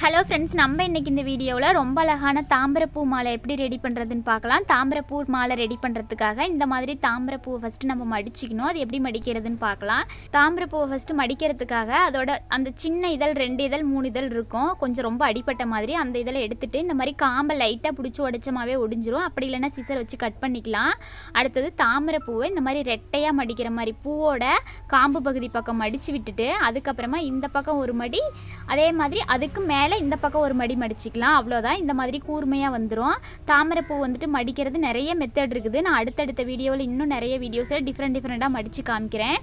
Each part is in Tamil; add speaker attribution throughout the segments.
Speaker 1: ஹலோ ஃப்ரெண்ட்ஸ், நம்ம இன்றைக்கி இந்த வீடியோவில் ரொம்ப அழகான தாமரைப்பூ மாலை எப்படி ரெடி பண்ணுறதுன்னு பார்க்கலாம். தாமரைப்பூ மாலை ரெடி பண்ணுறதுக்காக இந்த மாதிரி தாமரைப்பூவை ஃபஸ்ட்டு நம்ம மடிச்சிக்கணும். அது எப்படி மடிக்கிறதுன்னு பார்க்கலாம். தாமரைப்பூவை ஃபஸ்ட்டு மடிக்கிறதுக்காக அதோட அந்த சின்ன இதழ் 2 இதழ் 3 இதழ் இருக்கும், கொஞ்சம் ரொம்ப அடிப்பட்ட மாதிரி. அந்த இதழை எடுத்துகிட்டு இந்த மாதிரி காம்பை லைட்டாக பிடிச்சி உடைச்சமாவே ஒடிஞ்சிரும். அப்படி இல்லைன்னா சிசர் வச்சு கட் பண்ணிக்கலாம். அடுத்தது தாமரைப்பூவை இந்த மாதிரி ரெட்டையாக மடிக்கிற மாதிரி பூவோட காம்பு பகுதி பக்கம் மடித்து விட்டுட்டு அதுக்கப்புறமா இந்த பக்கம் ஒரு மடி, அதே மாதிரி அதுக்கு மேலே இந்த பக்கம் ஒரு மடி மடிச்சிக்கலாம். அவ்வளோதான். இந்த மாதிரி கூர்மையாக வந்துடும். தாமரைப்பூ வந்துட்டு மடிக்கிறது நிறைய மெத்தட் இருக்குது. நான் அடுத்தடுத்த வீடியோவில் இன்னும் நிறைய வீடியோஸில் டிஃப்ரெண்ட்டாக மடித்து காமிக்கிறேன்.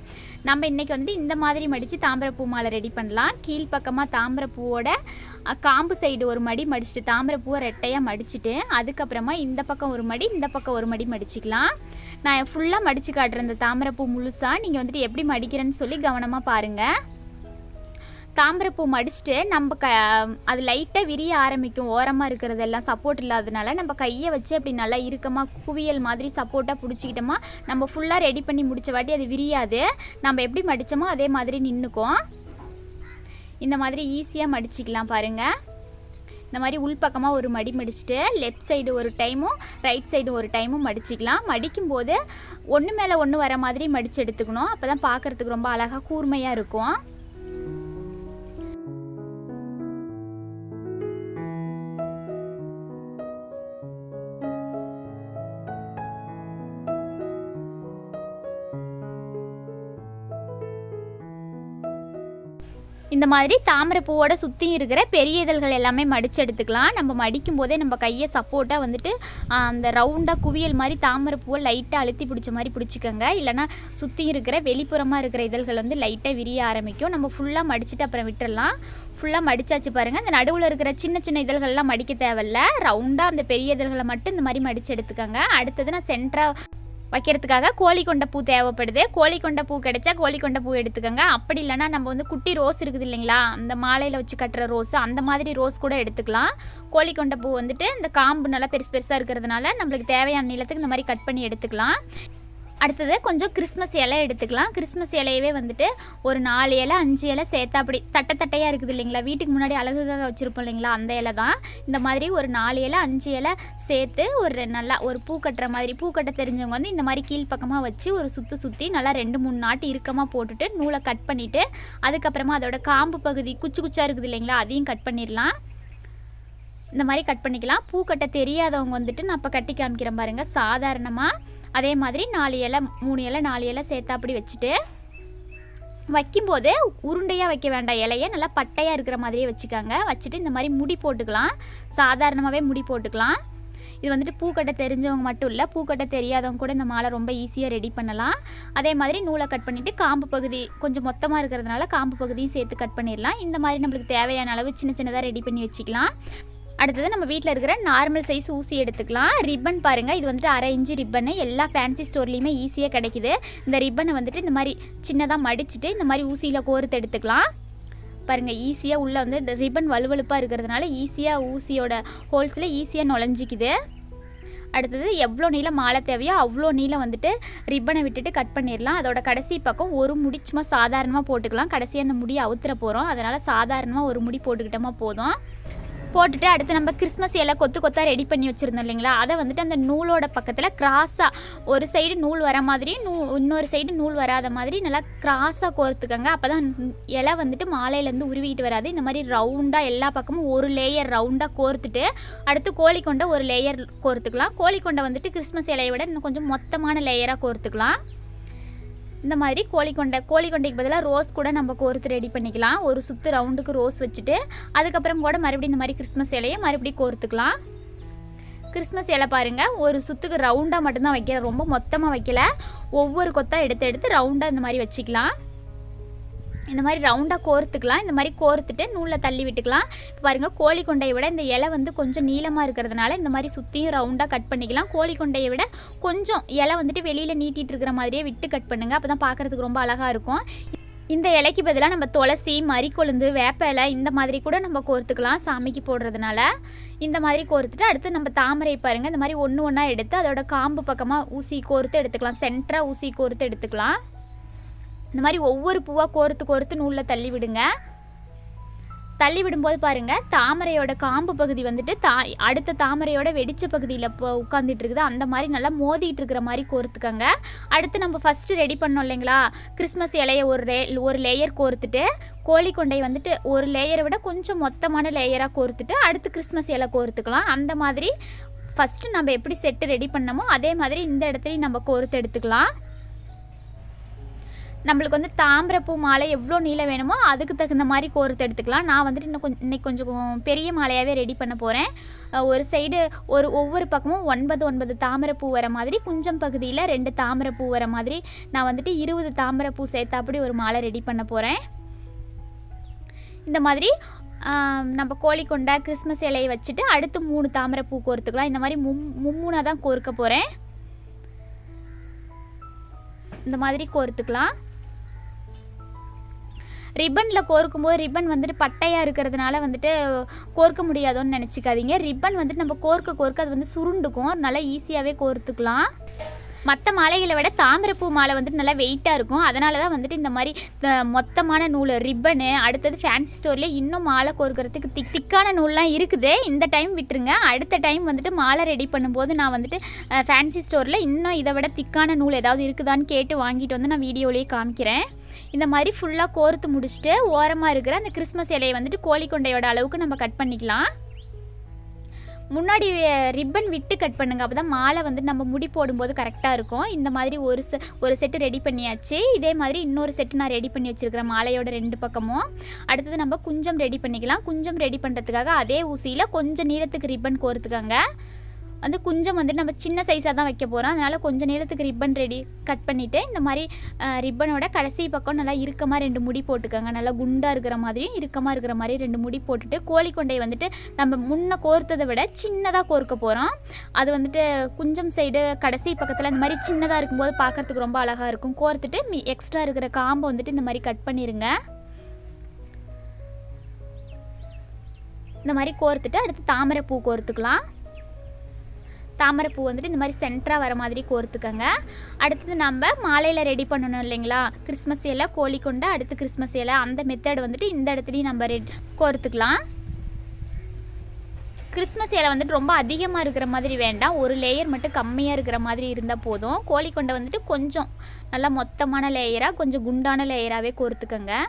Speaker 1: நம்ம இன்றைக்கி வந்துட்டு இந்த மாதிரி மடித்து தாமரைப்பூ மாலை ரெடி பண்ணலாம். கீழ்ப்பக்கமாக தாமரைப்பூவோட காம்பு சைடு ஒரு மடி மடிச்சுட்டு தாமரைப்பூவை ரெட்டையாக மடிச்சுட்டு அதுக்கப்புறமா இந்த பக்கம் ஒரு மடி, இந்த பக்கம் ஒரு மடி மடிச்சிக்கலாம். நான் ஃபுல்லாக மடித்து காட்டுறேன் இந்த தாமரைப்பூ முழுசாக. நீங்கள் வந்துட்டு எப்படி மடிக்கிறேன்னு சொல்லி கவனமாக பாருங்கள். தாமரைப்பூ மடிச்சுட்டு நம்ம அது லைட்டாக விரிய ஆரம்பிக்கும். ஓரமாக இருக்கிறதெல்லாம் சப்போர்ட் இல்லாததுனால நம்ம கையை வச்சு அப்படி நல்லா இறுக்கமாக குவியல் மாதிரி சப்போர்ட்டாக பிடிச்சிக்கிட்டோமா நம்ம ஃபுல்லாக ரெடி பண்ணி முடித்த வாட்டி அது விரியாது. நம்ம எப்படி மடித்தோமோ அதே மாதிரி நின்றுக்கும். இந்த மாதிரி ஈஸியாக மடிச்சிக்கலாம் பாருங்கள். இந்த மாதிரி உள்பக்கமாக ஒரு மடி மடிச்சுட்டு லெஃப்ட் சைடு ஒரு டைமும் ரைட் சைடு ஒரு டைமும் மடிச்சிக்கலாம். மடிக்கும்போது ஒன்று மேலே ஒன்று வர மாதிரி மடித்து எடுத்துக்கணும். அப்போ தான் பார்க்குறதுக்கு ரொம்ப அழகாக கூர்மையாக இருக்கும். இந்த மாதிரி தாமரை பூவோட சுற்றி இருக்கிற பெரிய இதழ்கள் எல்லாமே மடித்து எடுத்துக்கலாம். நம்ம மடிக்கும் போதே நம்ம கையை சப்போர்ட்டாக வந்துட்டு அந்த ரவுண்டாக குவியல் மாதிரி தாமரை பூவை லைட்டாக அழுத்தி பிடிச்ச மாதிரி பிடிச்சிக்கோங்க. இல்லைனா சுற்றி இருக்கிற வெளிப்புறமாக இருக்கிற இதழ்கள் வந்து லைட்டாக விரிய ஆரம்பிக்கும். நம்ம ஃபுல்லாக மடிச்சுட்டு அப்புறம் விட்டுடலாம். ஃபுல்லாக மடித்தாச்சு பாருங்கள். இந்த நடுவில் இருக்கிற சின்ன சின்ன இதழ்கள்லாம் மடிக்க தேவையில்ல. ரவுண்டாக அந்த பெரிய இதழ்களை மட்டும் இந்த மாதிரி மடித்து எடுத்துக்கோங்க. அடுத்தது நான் சென்டராக வைக்கிறதுக்காக கோழிக்கொண்ட பூ தேவைப்படுது. கோழிக்கொண்ட பூ கிடைச்சா கோழிக்கொண்ட பூ எடுத்துக்கோங்க. அப்படி இல்லைனா நம்ம வந்து குட்டி ரோஸ் இருக்குது இல்லைங்களா, அந்த மாலையில் வச்சு கட்டுற ரோஸ், அந்த மாதிரி ரோஸ் கூட எடுத்துக்கலாம். கோழிக்கொண்ட பூ வந்துட்டு இந்த காம்பு நல்லா பெருசு பெருசாக இருக்கிறதுனால நம்மளுக்கு தேவையான நீளத்துக்கு இந்த மாதிரி கட் பண்ணி எடுத்துக்கலாம். அடுத்தது கொஞ்சம் கிறிஸ்மஸ் இலை எடுத்துக்கலாம். கிறிஸ்மஸ் இலையவே வந்துட்டு ஒரு 4 இலை 5 இலை சேர்த்தா அப்படி தட்டையாக இருக்குது இல்லைங்களா, வீட்டுக்கு முன்னாடி அழகுக்காக வச்சுருப்போம் இல்லைங்களா, அந்த இலை தான். இந்த மாதிரி ஒரு 4 இலை 5 இலை சேர்த்து ஒரு நல்லா ஒரு பூ கட்டுற மாதிரி, பூ கட்ட தெரிஞ்சவங்க வந்து இந்த மாதிரி கீழ்ப்பக்கமாக வச்சு ஒரு சுற்றி நல்லா 2-3 நாட்டு இறுக்கமாக போட்டுட்டு நூலை கட் பண்ணிவிட்டு அதுக்கப்புறமா அதோட காம்பு பகுதி குச்சி குச்சாக இருக்குது இல்லைங்களா, அதையும் கட் பண்ணிடலாம். இந்த மாதிரி கட் பண்ணிக்கலாம். பூ கட்ட தெரியாதவங்க வந்துட்டு நான் இப்போ கட்டி காமிக்கிறேன் பாருங்கள். சாதாரணமாக அதே மாதிரி 4 இலை 3 இலை 4 இலை சேர்த்தா அப்படி வச்சுட்டு வைக்கும்போது உருண்டையாக வைக்க வேண்டாம். இலையை நல்லா பட்டையாக இருக்கிற மாதிரியே வச்சுக்காங்க. வச்சுட்டு இந்த மாதிரி முடி போட்டுக்கலாம். சாதாரணமாகவே முடி போட்டுக்கலாம். இது வந்துட்டு பூக்கட்டை தெரிஞ்சவங்க மட்டும் இல்லை, பூக்கட்டை தெரியாதவங்க கூட இந்த மாலை ரொம்ப ஈஸியாக ரெடி பண்ணலாம். அதே மாதிரி நூலை கட் பண்ணிவிட்டு காம்பு பகுதி கொஞ்சம் மொத்தமாக இருக்கிறதுனால காம்பு பகுதியும் சேர்த்து கட் பண்ணிடலாம். இந்த மாதிரி நம்மளுக்கு தேவையான அளவு சின்ன சின்னதாக ரெடி பண்ணி வச்சுக்கலாம். அடுத்தது நம்ம வீட்டில் இருக்கிற நார்மல் சைஸ் ஊசி எடுத்துக்கலாம். ரிப்பன் பாருங்கள், இது வந்துட்டு 1/2 இன்ச்சு ரிப்பனு. எல்லா ஃபேன்சி ஸ்டோர்லேயுமே ஈஸியாக கிடைக்குது. இந்த ரிப்பனை வந்துட்டு இந்த மாதிரி சின்னதாக மடிச்சுட்டு இந்த மாதிரி ஊசியில் கோர்த்து எடுத்துக்கலாம். பாருங்கள், ஈஸியாக உள்ளே வந்து ரிப்பன் வலுவலுப்பாக இருக்கிறதுனால ஈஸியாக ஊசியோட ஹோல்ஸில் ஈஸியாக நுழைஞ்சிக்குது. அடுத்தது எவ்வளோ நீளம் மாலை தேவையோ அவ்வளோ நீளம் வந்துட்டு ரிப்பனை விட்டுட்டு கட் பண்ணிடலாம். அதோட கடைசி பக்கம் ஒரு முடி சும்மா சாதாரணமாக போட்டுக்கலாம். கடைசியாக அந்த முடியை அவுத்துற போகிறோம், அதனால் சாதாரணமாக ஒரு முடி போட்டுக்கிட்டோமா போதும். போட்டுட்டு அடுத்து நம்ம கிறிஸ்மஸ் இலை கொத்து கொத்தாக ரெடி பண்ணி வச்சுருந்தோம் இல்லைங்களா, அதை வந்துட்டு அந்த நூலோட பக்கத்தில் கிராஸாக ஒரு சைடு நூல் வர மாதிரி இன்னொரு சைடு நூல் வராத மாதிரி நல்லா கிராஸாக கோர்த்துக்கோங்க. அப்போ தான் இலை வந்துட்டு மாலையிலேருந்து உருவிட்டு வராது. இந்த மாதிரி ரவுண்டாக எல்லா பக்கமும் ஒரு லேயர் ரவுண்டாக கோர்த்துட்டு அடுத்து கோழிக்கொண்டை ஒரு லேயர் கோர்த்துக்கலாம். கோழிக்கொண்டை வந்துட்டு கிறிஸ்மஸ் இலையை விட இன்னும் கொஞ்சம் மொத்தமான லேயராக கோர்த்துக்கலாம். இந்த மாதிரி கோழிக்கொண்டைக்கு பதிலாக ரோஸ் கூட நம்ம கோர்த்து ரெடி பண்ணிக்கலாம். ஒரு சுற்று ரவுண்டுக்கு ரோஸ் வச்சுட்டு அதுக்கப்புறம் கூட மறுபடியும் இந்த மாதிரி கிறிஸ்மஸ் இலையை மறுபடியும் கோர்த்துக்கலாம். கிறிஸ்மஸ் இலை பாருங்கள், ஒரு சுற்றுக்கு ரவுண்டாக மட்டும்தான் வைக்கிறேன், ரொம்ப மொத்தமாக வைக்கல. ஒவ்வொரு கொத்தாக எடுத்து ரவுண்டாக இந்த மாதிரி வச்சுக்கலாம். இந்த மாதிரி ரவுண்டாக கோர்த்துக்கலாம். இந்த மாதிரி கோர்த்துட்டு நூலில் தள்ளி விட்டுக்கலாம். இப்போ பாருங்கள், கோழிக்கொண்டையை விட இந்த இலை வந்து கொஞ்சம் நீளமாக இருக்கிறதுனால இந்த மாதிரி சுற்றியும் ரவுண்டாக கட் பண்ணிக்கலாம். கோழிக்கொண்டையை விட கொஞ்சம் இலை வந்துட்டு வெளியில் நீட்டிகிட்டு இருக்கிற மாதிரியே விட்டு கட் பண்ணுங்கள். அப்போ தான் பார்க்குறதுக்கு ரொம்ப அழகாக இருக்கும். இந்த இலைக்கு பதிலாக நம்ம துளசி, மறிக்கொழுந்து, வேப்ப இலை இந்த மாதிரி கூட நம்ம கோர்த்துக்கலாம் சாமிக்கு போடுறதுனால. இந்த மாதிரி கோர்த்துட்டு அடுத்து நம்ம தாமரை பாருங்கள், இந்த மாதிரி ஒன்று ஒன்றா எடுத்து அதோட காம்பு பக்கமாக ஊசி கோர்த்து எடுத்துக்கலாம். சென்டராக ஊசி கோர்த்து எடுத்துக்கலாம். இந்த மாதிரி ஒவ்வொரு பூவாக கோர்த்து நூலில் தள்ளி விடுங்க. தள்ளி விடும்போது பாருங்கள் தாமரையோட காம்பு பகுதி வந்துட்டு அடுத்த தாமரையோட வெடித்த பகுதியில் இப்போ உட்காந்துட்டு இருக்குது. அந்த மாதிரி நல்லா மோதிட்டு இருக்கிற மாதிரி கோர்த்துக்கங்க. அடுத்து நம்ம ஃபஸ்ட்டு ரெடி பண்ணோம் இல்லைங்களா, கிறிஸ்மஸ் இலையை ஒரு லேயர் கோர்த்துட்டு கோழிக்கொண்டை வந்துட்டு ஒரு லேயரை விட கொஞ்சம் மொத்தமான லேயராக கோர்த்துட்டு அடுத்து கிறிஸ்மஸ் இலை கோர்த்துக்கலாம். அந்த மாதிரி ஃபஸ்ட்டு நம்ம எப்படி செட்டு ரெடி பண்ணமோ அதே மாதிரி இந்த இடத்துலையும் நம்ம கோர்த்து எடுத்துக்கலாம். நம்மளுக்கு வந்து தாமரைப்பூ மாலை எவ்வளோ நீளம் வேணுமோ அதுக்கு தகுந்த மாதிரி கோர்த்து எடுத்துக்கலாம். நான் வந்துட்டு இன்னைக்கு கொஞ்சம் பெரிய மாலையாகவே ரெடி பண்ண போகிறேன். ஒரு சைடு ஒவ்வொரு பக்கமும் 9 தாமரைப்பூ வர மாதிரி, குஞ்சம் பகுதியில் 2 தாமரைப்பூ வர மாதிரி நான் வந்துட்டு 20 தாமரைப்பூ சேர்த்தாப்படி ஒரு மாலை ரெடி பண்ண போகிறேன். இந்த மாதிரி நம்ம கோழிக்கொண்டை கிறிஸ்மஸ் இலையை வச்சுட்டு அடுத்து 3 தாமரைப்பூ கோர்த்துக்கலாம். இந்த மாதிரி மும்மூணாக தான் கோர்க்க போகிறேன். இந்த மாதிரி கோர்த்துக்கலாம். ரிப்பனில் கோர்க்கும்போது ரிப்பன் வந்துட்டு பட்டையாக இருக்கிறதுனால வந்துட்டு கோர்க்க முடியாதோன்னு நினச்சிக்காதீங்க. ரிப்பன் வந்துட்டு நம்ம கோர்க்க அது வந்து சுருண்டுக்கும். நல்லா ஈஸியாகவே கோர்த்துக்கலாம். மற்ற மாலைகளை விட தாமரைப்பூ மாலை வந்துட்டு நல்லா வெயிட்டாக இருக்கும். அதனால தான் வந்துட்டு இந்த மாதிரி மொத்தமான நூல் ரிப்பனு, அடுத்தது ஃபேன்சி ஸ்டோர்லேயே இன்னும் மாலை கோர்க்கறதுக்கு திக்கான நூல்லாம் இருக்குது. இந்த டைம் விட்டுருங்க. அடுத்த டைம் வந்துட்டு மாலை ரெடி பண்ணும்போது நான் வந்துட்டு ஃபேன்சி ஸ்டோரில் இன்னும் இதை விட திக்கான நூல் ஏதாவது இருக்குதான்னு கேட்டு வாங்கிட்டு வந்து நான் வீடியோலேயே காமிக்கிறேன். இந்த மாதிரி ஃபுல்லாக கோர்த்து முடிச்சுட்டு ஓரமாக இருக்கிற அந்த கிறிஸ்மஸ் இலையை வந்துட்டு கோழிக்கொண்டையோட அளவுக்கு நம்ம கட் பண்ணிக்கலாம். முன்னாடி ரிப்பன் விட்டு கட் பண்ணுங்கள். அப்போ தான் மாலை வந்துட்டு நம்ம முடி போடும்போது கரெக்டாக இருக்கும். இந்த மாதிரி ஒரு செட்டு ரெடி பண்ணியாச்சு. இதே மாதிரி இன்னொரு செட்டு நான் ரெடி பண்ணி வச்சுருக்கிறேன் மாலையோட 2 பக்கமும். அடுத்தது நம்ம குஞ்சம் ரெடி பண்ணிக்கலாம். குஞ்சம் ரெடி பண்ணுறதுக்காக அதே ஊசியில் கொஞ்சம் நீளத்துக்கு ரிப்பன் கோர்த்துக்கோங்க. வந்து குஞ்சம் வந்துட்டு நம்ம சின்ன சைஸாக தான் வைக்க போகிறோம். அதனால் கொஞ்சம் நீளத்துக்கு ரிப்பன் கட் பண்ணிவிட்டு இந்த மாதிரி ரிப்பனோட கடைசி பக்கம் நல்லா இறுக்கமாக 2 முடி போட்டுக்கோங்க. நல்லா குண்டாக இருக்கிற மாதிரியும் இறுக்கமாக இருக்கிற மாதிரி 2 முடி போட்டுட்டு கோழிக்கொண்டையை வந்துட்டு நம்ம முன்ன கோர்த்ததை விட சின்னதாக கோர்க்க போகிறோம். அது வந்துட்டு குஞ்சம் சைடு கடைசி பக்கத்தில் இந்த மாதிரி சின்னதாக இருக்கும்போது பார்க்குறதுக்கு ரொம்ப அழகாக இருக்கும். கோர்த்துட்டு எக்ஸ்ட்ரா இருக்கிற காம்பை வந்துட்டு இந்த மாதிரி கட் பண்ணிடுங்க. இந்த மாதிரி கோர்த்துட்டு அடுத்து தாமரைப்பூ கோர்த்துக்கலாம். தாமரைப்பூ வந்துட்டு இந்த மாதிரி சென்டராக வர மாதிரி கோர்த்துக்கங்க. அடுத்தது நம்ம மாலையில் ரெடி பண்ணணும் இல்லைங்களா, கிறிஸ்மஸ் இலை கோழிக்கொண்டை அடுத்து கிறிஸ்மஸ் இலை, அந்த மெத்தட் வந்துட்டு இந்த இடத்துலையும் நம்ம கோர்த்துக்கலாம். கிறிஸ்மஸ் இலை வந்துட்டு ரொம்ப அதிகமாக இருக்கிற மாதிரி வேண்டாம். ஒரு லேயர் மட்டும் கம்மியாக இருக்கிற மாதிரி இருந்தால் போதும். கோழிக்கொண்டை வந்துட்டு கொஞ்சம் நல்லா மொத்தமான லேயராக கொஞ்சம் குண்டான லேயராகவே கோர்த்துக்கங்க.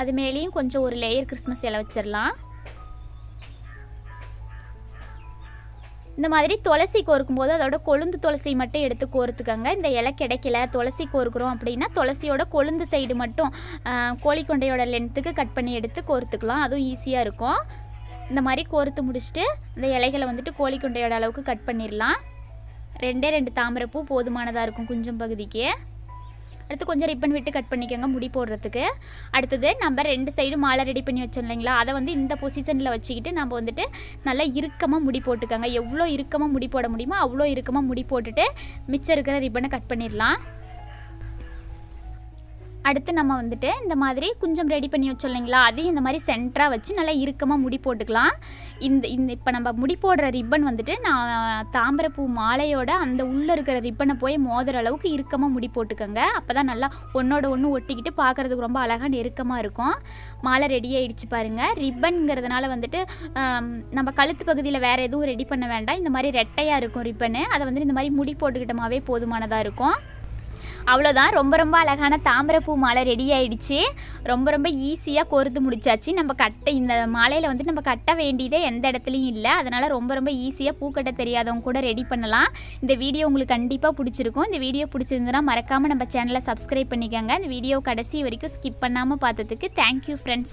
Speaker 1: அது மேலேயும் கொஞ்சம் ஒரு லேயர் கிறிஸ்மஸ் இலை வச்சிடலாம். இந்த மாதிரி துளசி கோர்க்கும்போது அதோட கொழுந்து துளசி மட்டும் எடுத்து கோர்த்துக்கங்க. இந்த இலை கிடைக்கல துளசி கோர்க்குறோம் அப்படின்னா துளசியோட கொழுந்து சைடு மட்டும் கோழிக்கொண்டையோட லென்த்துக்கு கட் பண்ணி எடுத்து கோர்த்துக்கலாம். அதுவும் ஈஸியாக இருக்கும். இந்த மாதிரி கோர்த்து முடிச்சுட்டு இந்த இலைகளை வந்துட்டு கோழிக்கொண்டையோட அளவுக்கு கட் பண்ணிடலாம். 2 தாமரைப்பூ போதுமானதாக இருக்கும் குஞ்சம் பகுதிக்கு. அடுத்து கொஞ்சம் ரிப்பன் விட்டு கட் பண்ணிக்கோங்க முடி போடுறதுக்கு. அடுத்தது நம்ம 2 சைடு மாலை ரெடி பண்ணி வச்சோம் இல்லைங்களா, அதை வந்து இந்த பொசிஷனில் வச்சுக்கிட்டு நம்ம வந்துட்டு நல்லா இறுக்கமாக முடி போட்டுக்கோங்க. எவ்வளோ இறுக்கமாக முடி போட முடியுமோ அவ்வளோ இறுக்கமாக முடி போட்டுட்டு மிச்சம் இருக்கிற ரிப்பனை கட் பண்ணிடலாம். அடுத்து நம்ம வந்துட்டு இந்த மாதிரி குஞ்சம் ரெடி பண்ணி வச்சோம் இல்லைங்களா, அதையும் இந்த மாதிரி சென்டராக வச்சு நல்லா இறுக்கமாக முடி போட்டுக்கலாம். இப்போ நம்ம முடி போடுற ரிப்பன் வந்துட்டு நான் தாமரைப்பூ மாலையோட அந்த உள்ளே இருக்கிற ரிப்பனை போய் மோதுற அளவுக்கு இறுக்கமாக முடி போட்டுக்கோங்க. அப்போ தான் நல்லா ஒன்றோட ஒன்று ஒட்டிக்கிட்டு பார்க்குறதுக்கு ரொம்ப அழகாக நெருக்கமாக இருக்கும். மாலை ரெடி ஆகிடுச்சு பாருங்கள். ரிப்பனுங்கிறதுனால வந்துட்டு நம்ம கழுத்து பகுதியில் வேறு எதுவும் ரெடி பண்ண வேண்டாம். இந்த மாதிரி ரெட்டையாக இருக்கும் ரிப்பனு. அதை வந்துட்டு இந்த மாதிரி முடி போட்டுக்கிட்டமாவே போதுமானதாக இருக்கும். அவ்வளோதான். ரொம்ப அழகான தாமரைப்பூ மாலை ரெடி ஆகிடுச்சு. ரொம்ப ஈஸியாக கோர்த்து முடிச்சாச்சு. நம்ம இந்த மாலையில் வந்துட்டு நம்ம கட்ட வேண்டியதே எந்த இடத்துலையும் இல்லை. அதனால் ரொம்ப ஈஸியாக பூக்கட்ட தெரியாதவங்க கூட ரெடி பண்ணலாம். இந்த வீடியோ உங்களுக்கு கண்டிப்பாக பிடிச்சிருக்கும். இந்த வீடியோ பிடிச்சிருந்ததுன்னா மறக்காமல் நம்ம சேனலை சப்ஸ்கிரைப் பண்ணிக்கோங்க. இந்த வீடியோ கடைசி வரைக்கும் ஸ்கிப் பண்ணாமல் பார்த்ததுக்கு தேங்க்யூ ஃப்ரெண்ட்ஸ்.